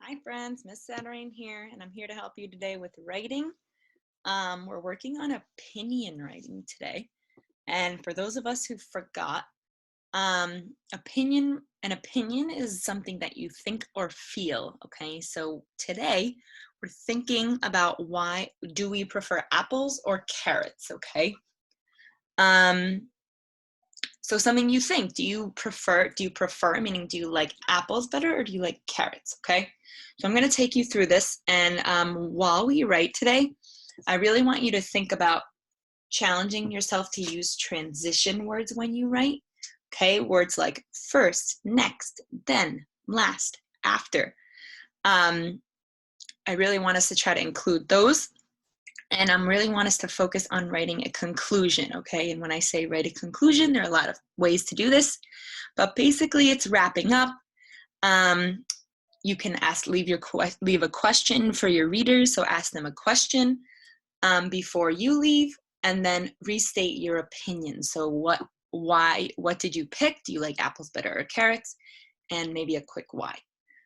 Hi friends, Miss Satterine here, and I'm here to help you today with writing. We're working on opinion writing today. And for those of us who forgot, an opinion is something that you think or feel, okay? So today we're thinking about why do we prefer apples or carrots, okay? So something you think, do you prefer, meaning do you like apples better or do you like carrots, okay? So I'm gonna take you through this, and while we write today, I really want you to think about challenging yourself to use transition words when you write, okay? Words like first, next, then, last, after. I really want us to try to include those. And I really want us to focus on writing a conclusion, okay? And when I say write a conclusion, there are a lot of ways to do this, but basically it's wrapping up. You can leave a question for your readers, so ask them a question before you leave, and then restate your opinion. So what did you pick? Do you like apples better or carrots? And maybe a quick why.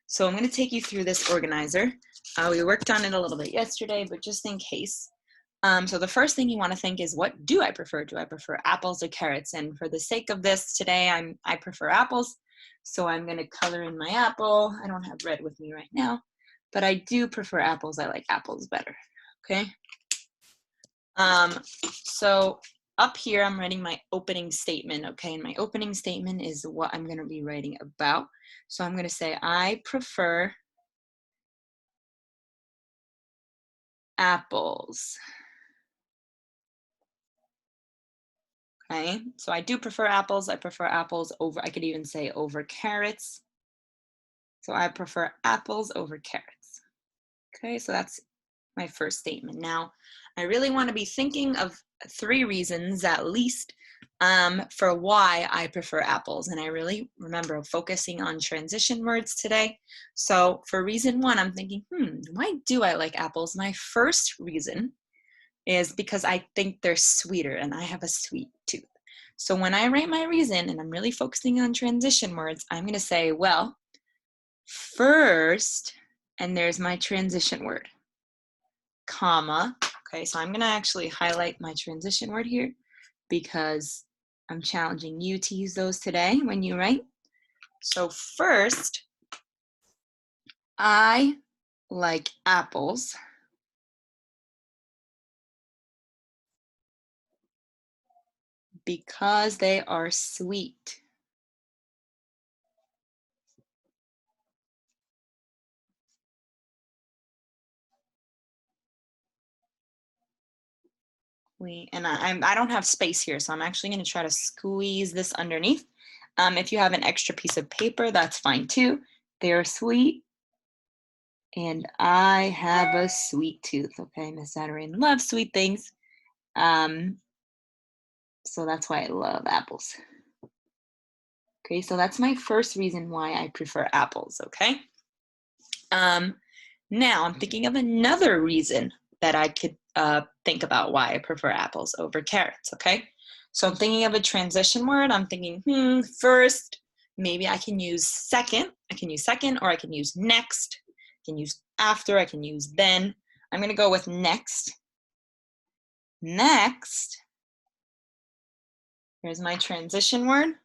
So I'm going to take you through this organizer. We worked on it a little bit yesterday, but just in case. So the first thing you want to think is, what do I prefer? Do I prefer apples or carrots? And for the sake of this today, I prefer apples. So I'm going to color in my apple. I don't have red with me right now, but I do prefer apples. I like apples better. Okay. So up here, I'm writing my opening statement. Okay. And my opening statement is what I'm going to be writing about. So I'm going to say, I prefer apples. Okay, so I do prefer apples. I prefer apples over, I could even say over carrots. So I prefer apples over carrots. Okay, so that's my first statement. Now, I really want to be thinking of 3 reasons at least for why I prefer apples. And I really remember focusing on transition words today. So for reason 1, I'm thinking, why do I like apples? My first reason is because I think they're sweeter and I have a sweet tooth. So when I write my reason and I'm really focusing on transition words, I'm going to say, well, first, and there's my transition word, comma. Okay, so I'm going to actually highlight my transition word here because I'm challenging you to use those today when you write. So first, I like apples because they are sweet. I don't have space here, so I'm actually going to try to squeeze this underneath. If you have an extra piece of paper, that's fine too. They're sweet, and I have a sweet tooth. Okay, Miss Satterine loves sweet things, so that's why I love apples. Okay, so that's my first reason why I prefer apples. Okay. Now I'm thinking of another reason that I could think about why I prefer apples over carrots, okay? So I'm thinking of a transition word. I'm thinking, first, maybe I can use second. I can use second, or I can use next. I can use after, I can use then. I'm gonna go with next. Next, here's my transition word.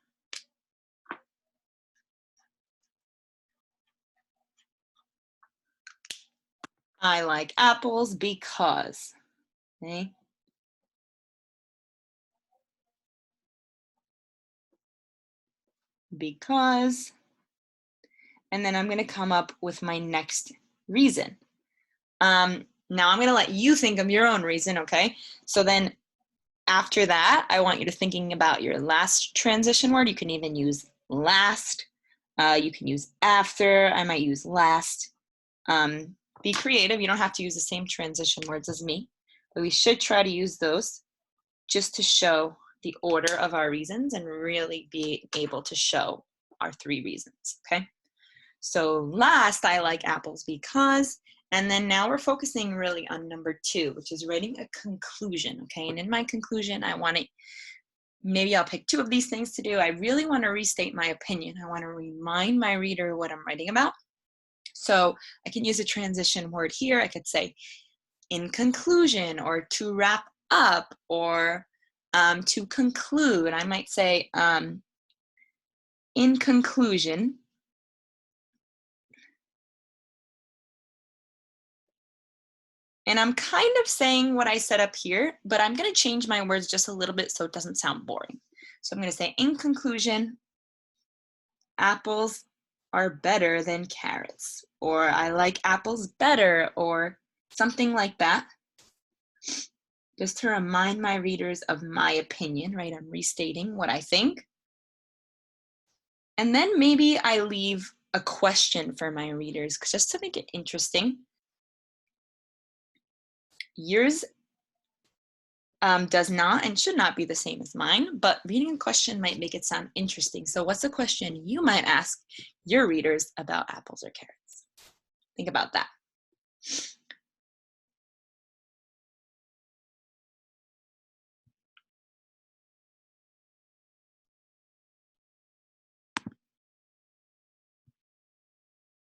I like apples because, okay? Because, and then I'm going to come up with my next reason. Now I'm going to let you think of your own reason, okay? So then after that, I want you to thinking about your last transition word. You can even use last. You can use after. I might use last. Be creative. You don't have to use the same transition words as me, but we should try to use those just to show the order of our reasons and really be able to show our 3 reasons, okay? So last, I like apples because, and then now we're focusing really on number 2, which is writing a conclusion, okay? And in my conclusion, I want to, maybe I'll pick 2 of these things to do. I really want to restate my opinion. I want to remind my reader what I'm writing about. So I can use a transition word here. I could say in conclusion, or to wrap up, or to conclude. I might say in conclusion. And I'm kind of saying what I said up here, but I'm going to change my words just a little bit so it doesn't sound boring. So I'm going to say, in conclusion, apples are better than carrots, or I like apples better, or something like that. Just to remind my readers of my opinion, right? I'm restating what I think. And then maybe I leave a question for my readers just to make it interesting. Yours does not and should not be the same as mine, but reading a question might make it sound interesting. So what's a question you might ask your readers about apples or carrots? Think about that.